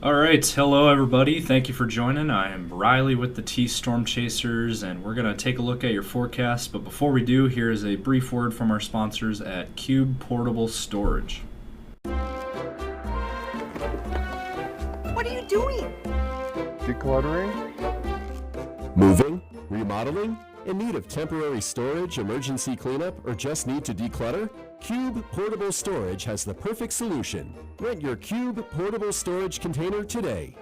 All right, hello everybody. Thank you for joining. I am Riley with the T Storm Chasers, and we're going to take a look at your forecast. But before we do, here is a brief word from our sponsors at Cube Portable Storage. What are you doing? Decluttering? Moving? Remodeling? In need of temporary storage, emergency cleanup, or just need to declutter? Cube Portable Storage has the perfect solution. Rent your Cube Portable Storage container today.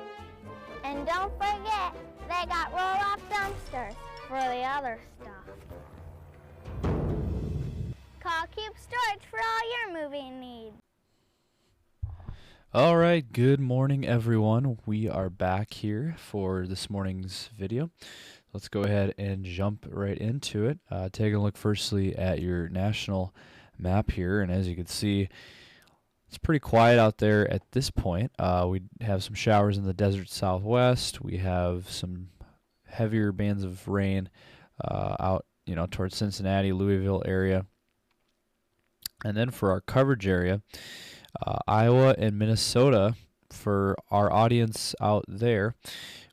And don't forget, they got roll-off dumpsters for the other stuff. Call Cube Storage for all your moving needs. All right, good morning everyone. We are back here for this morning's video. Let's go ahead and jump right into it. Taking a look firstly at your national map here, and as you can see, it's pretty quiet out there at this point. We have some showers in the desert southwest. We have some heavier bands of rain out, towards Cincinnati, Louisville area. And then for our coverage area, Iowa and Minnesota, for our audience out there,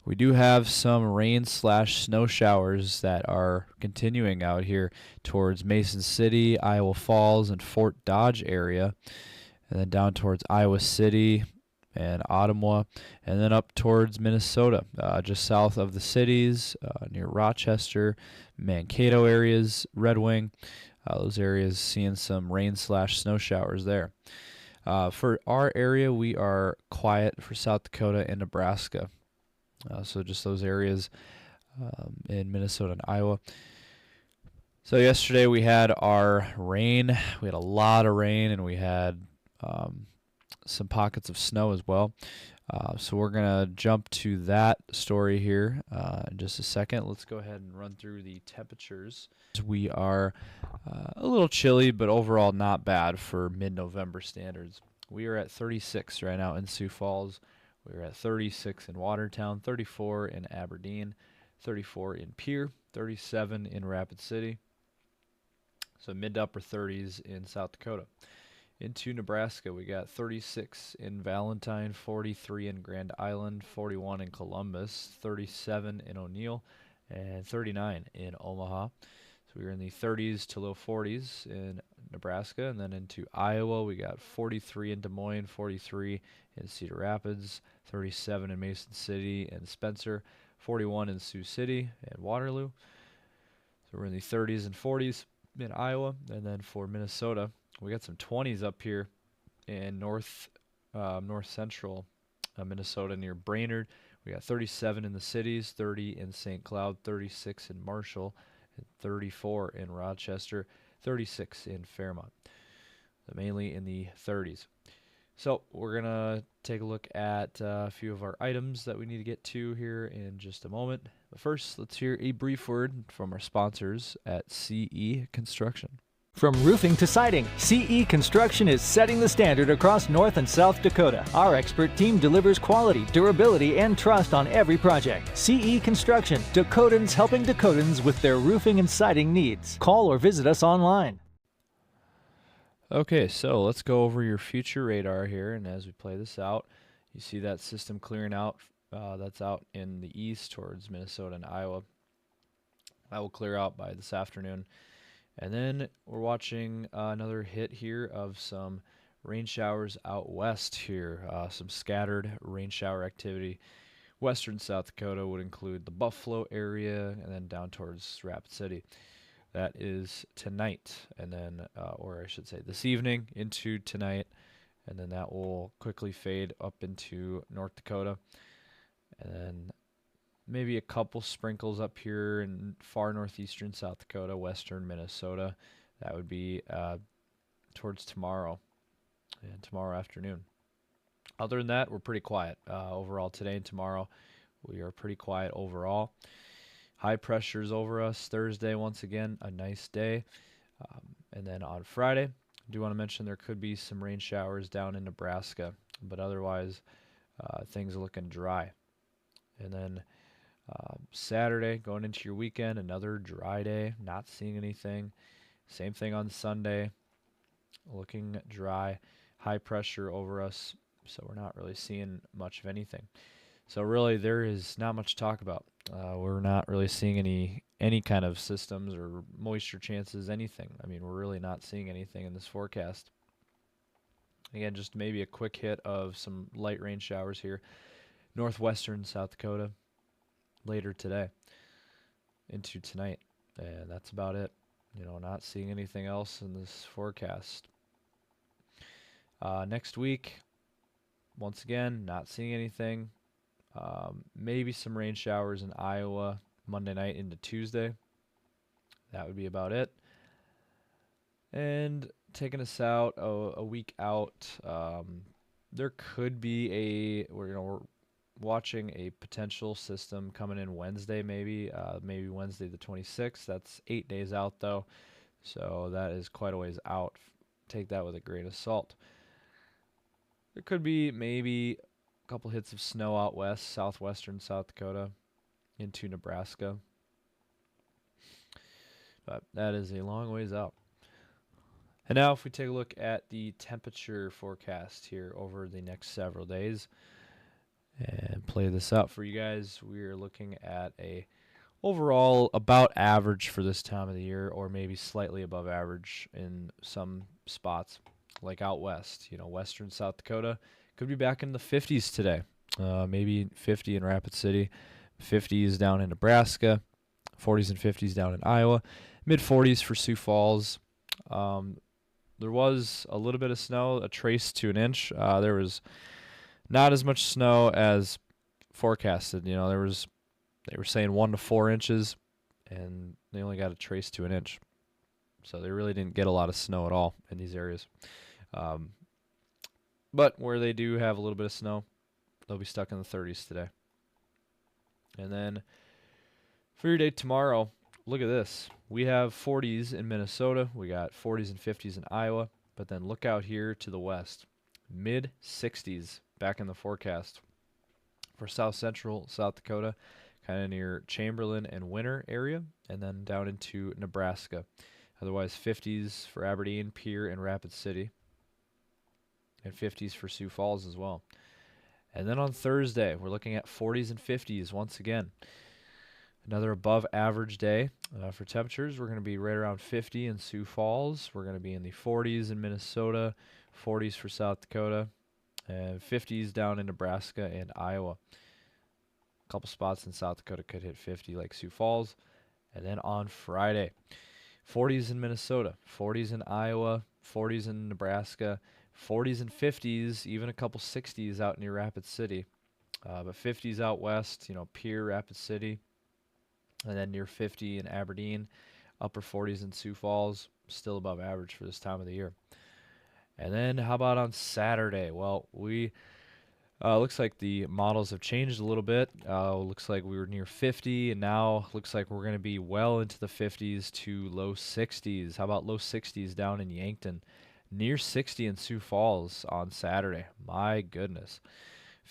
we do have some rain/snow showers that are continuing out here towards Mason City, Iowa Falls, and Fort Dodge area, and then down towards Iowa City and Ottumwa, and then up towards Minnesota, just south of the cities, near Rochester, Mankato areas, Red Wing, those areas seeing some rain/snow showers there. For our area, we are quiet for South Dakota and Nebraska. So just those areas in Minnesota and Iowa. So yesterday we had our rain. We had a lot of rain, and we had some pockets of snow as well. So we're going to jump to that story here in just a second. Let's go ahead and run through the temperatures. We are a little chilly, but overall not bad for mid-November standards. We are at 36 right now in Sioux Falls. We're at 36 in Watertown, 34 in Aberdeen, 34 in Pierre, 37 in Rapid City. So mid to upper 30s in South Dakota. Into Nebraska, we got 36 in Valentine, 43 in Grand Island, 41 in Columbus, 37 in O'Neill, and 39 in Omaha. So we were in the 30s to low 40s in Nebraska. And then into Iowa, we got 43 in Des Moines, 43 in Cedar Rapids, 37 in Mason City and Spencer, 41 in Sioux City and Waterloo. So we're in the 30s and 40s in Iowa. And then for Minnesota, we got some 20s up here in north central Minnesota near Brainerd. We got 37 in the cities, 30 in St. Cloud, 36 in Marshall, and 34 in Rochester, 36 in Fairmont. So mainly in the 30s. So we're going to take a look at a few of our items that we need to get to here in just a moment. But first, let's hear a brief word from our sponsors at CE Construction. From roofing to siding, CE Construction is setting the standard across North and South Dakota. Our expert team delivers quality, durability, and trust on every project. CE Construction, Dakotans helping Dakotans with their roofing and siding needs. Call or visit us online. Okay, so let's go over your future radar here, and as we play this out, you see that system clearing out. That's out in the east towards Minnesota and Iowa. That will clear out by this afternoon. And then we're watching another hit here of some rain showers out west here, some scattered rain shower activity. Western South Dakota would include the Buffalo area and then down towards Rapid City. That is tonight, and then, or I should say this evening into tonight, and then that will quickly fade up into North Dakota. And then maybe a couple sprinkles up here in far northeastern South Dakota, western Minnesota. That would be towards tomorrow and tomorrow afternoon. Other than that, we're pretty quiet overall today and tomorrow. We are pretty quiet overall. High pressures over us Thursday, once again, a nice day. And then on Friday, I do want to mention there could be some rain showers down in Nebraska, but otherwise things are looking dry. And then Saturday, going into your weekend, another dry day, not seeing anything. Same thing on Sunday, looking dry. High pressure over us So we're not really seeing much of anything. So really, there is not much to talk about. We're not really seeing any kind of systems or moisture chances, anything. I mean, we're really not seeing anything in this forecast. Again, just maybe a quick hit of some light rain showers here. Northwestern South Dakota later today into tonight. And that's about it. You know, not seeing anything else in this forecast. Next week, once again, not seeing anything. Maybe some rain showers in Iowa Monday night into Tuesday. That would be about it. And taking us out a week out, there could be we're watching a potential system coming in Wednesday, maybe Wednesday the 26th. That's 8 days out though, so that is quite a ways out. Take that with a grain of salt. There could be maybe a couple hits of snow out west, southwestern South Dakota into Nebraska, but that is a long ways out. And now if we take a look at the temperature forecast here over the next several days and play this out for you guys, we're looking at a overall about average for this time of the year, or maybe slightly above average in some spots like out west. You know, western South Dakota could be back in the 50s today, maybe 50 in Rapid City, 50s down in Nebraska, 40s and 50s down in Iowa, mid 40s for Sioux Falls. There was a little bit of snow, a trace to an inch. There was not as much snow as forecasted. You know, they were saying 1 to 4 inches, and they only got a trace to an inch. So they really didn't get a lot of snow at all in these areas. But where they do have a little bit of snow, they'll be stuck in the 30s today. And then for your day tomorrow, look at this. We have 40s in Minnesota. We got 40s and 50s in Iowa. But then look out here to the west. Mid 60s back in the forecast for south central South Dakota, kind of near Chamberlain and Winter area, and then down into Nebraska. Otherwise, 50s for Aberdeen, Pierre, and Rapid City, and 50s for Sioux Falls as well. And then on Thursday, we're looking at 40s and 50s once again. Another above average day for temperatures. We're going to be right around 50 in Sioux Falls. We're going to be in the 40s in Minnesota, 40s for South Dakota, and 50s down in Nebraska and Iowa. A couple spots in South Dakota could hit 50 like Sioux Falls. And then on Friday, 40s in Minnesota, 40s in Iowa, 40s in Nebraska, 40s and 50s, even a couple 60s out near Rapid City. But 50s out west, you know, Pierre, Rapid City. And then near 50 in Aberdeen, upper 40s in Sioux Falls, still above average for this time of the year. And then how about on Saturday? Well, looks like the models have changed a little bit. Looks like we were near 50, and now looks like we're going to be well into the 50s to low 60s. How about low 60s down in Yankton? Near 60 in Sioux Falls on Saturday. My goodness.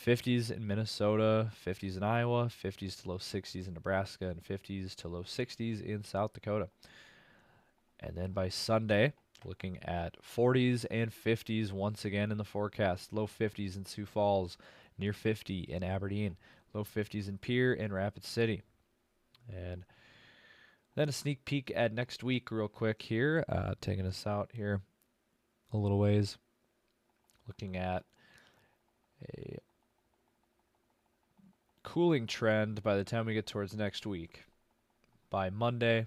50s in Minnesota, 50s in Iowa, 50s to low 60s in Nebraska, and 50s to low 60s in South Dakota. And then by Sunday, looking at 40s and 50s once again in the forecast. Low 50s in Sioux Falls, near 50 in Aberdeen, low 50s in Pierre and Rapid City. And then a sneak peek at next week real quick here, taking us out here a little ways. Looking at a cooling trend by the time we get towards next week. By Monday,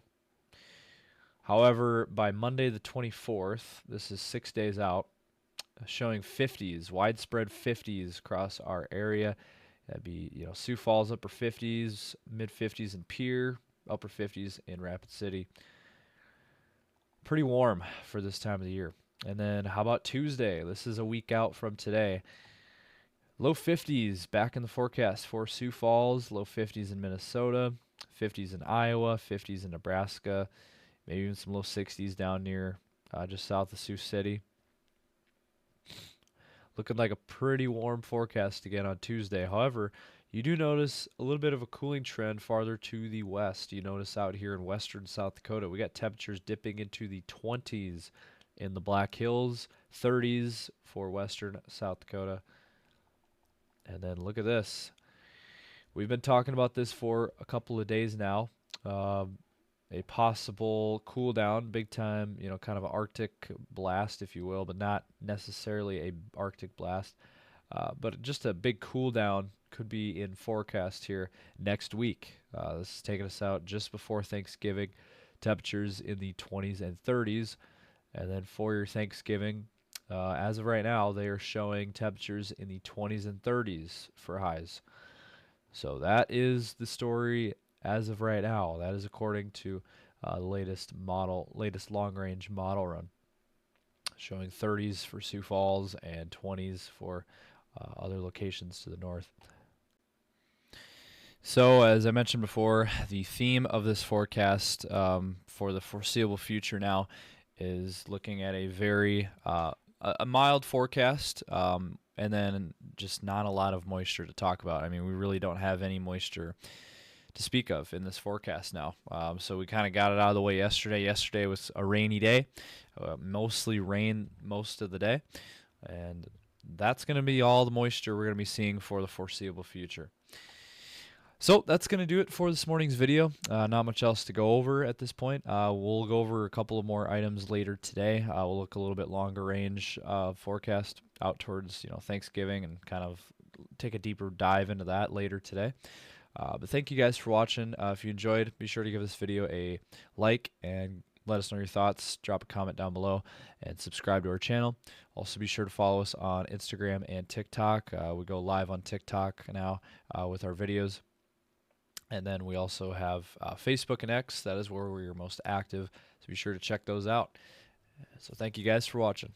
however, by Monday the 24th, this is 6 days out, showing 50s, widespread 50s across our area. That'd be, you know, Sioux Falls upper 50s, mid 50s in Pierre, upper 50s in Rapid City. Pretty warm for this time of the year. And then how about Tuesday? This is a week out from today. Low 50s back in the forecast for Sioux Falls, low 50s in Minnesota, 50s in Iowa, 50s in Nebraska, maybe even some low 60s down near just south of Sioux City. Looking like a pretty warm forecast again on Tuesday. However, you do notice a little bit of a cooling trend farther to the west. You notice out here in western South Dakota, we got temperatures dipping into the 20s in the Black Hills, 30s for western South Dakota, And then look at this. We've been talking about this for a couple of days now. A possible cool down, big time, kind of an Arctic blast, if you will, but not necessarily a Arctic blast. But just a big cool down could be in forecast here next week. This is taking us out just before Thanksgiving. Temperatures in the 20s and 30s. And then for your Thanksgiving, as of right now, they are showing temperatures in the 20s and 30s for highs. So that is the story as of right now. That is according to the latest long-range model run, showing 30s for Sioux Falls and 20s for other locations to the north. So, as I mentioned before, the theme of this forecast for the foreseeable future now is looking at a very a mild forecast, and then just not a lot of moisture to talk about. I mean, we really don't have any moisture to speak of in this forecast now. So we kind of got it out of the way yesterday. Yesterday was a rainy day, mostly rain most of the day, and that's going to be all the moisture we're going to be seeing for the foreseeable future. So that's going to do it for this morning's video. Not much else to go over at this point. We'll go over a couple of more items later today. We'll look a little bit longer range forecast out towards Thanksgiving and kind of take a deeper dive into that later today. But thank you guys for watching. If you enjoyed, be sure to give this video a like and let us know your thoughts. Drop a comment down below and subscribe to our channel. Also be sure to follow us on Instagram and TikTok. We go live on TikTok now with our videos. And then we also have Facebook and X. That is where we're most active. So be sure to check those out. So thank you guys for watching.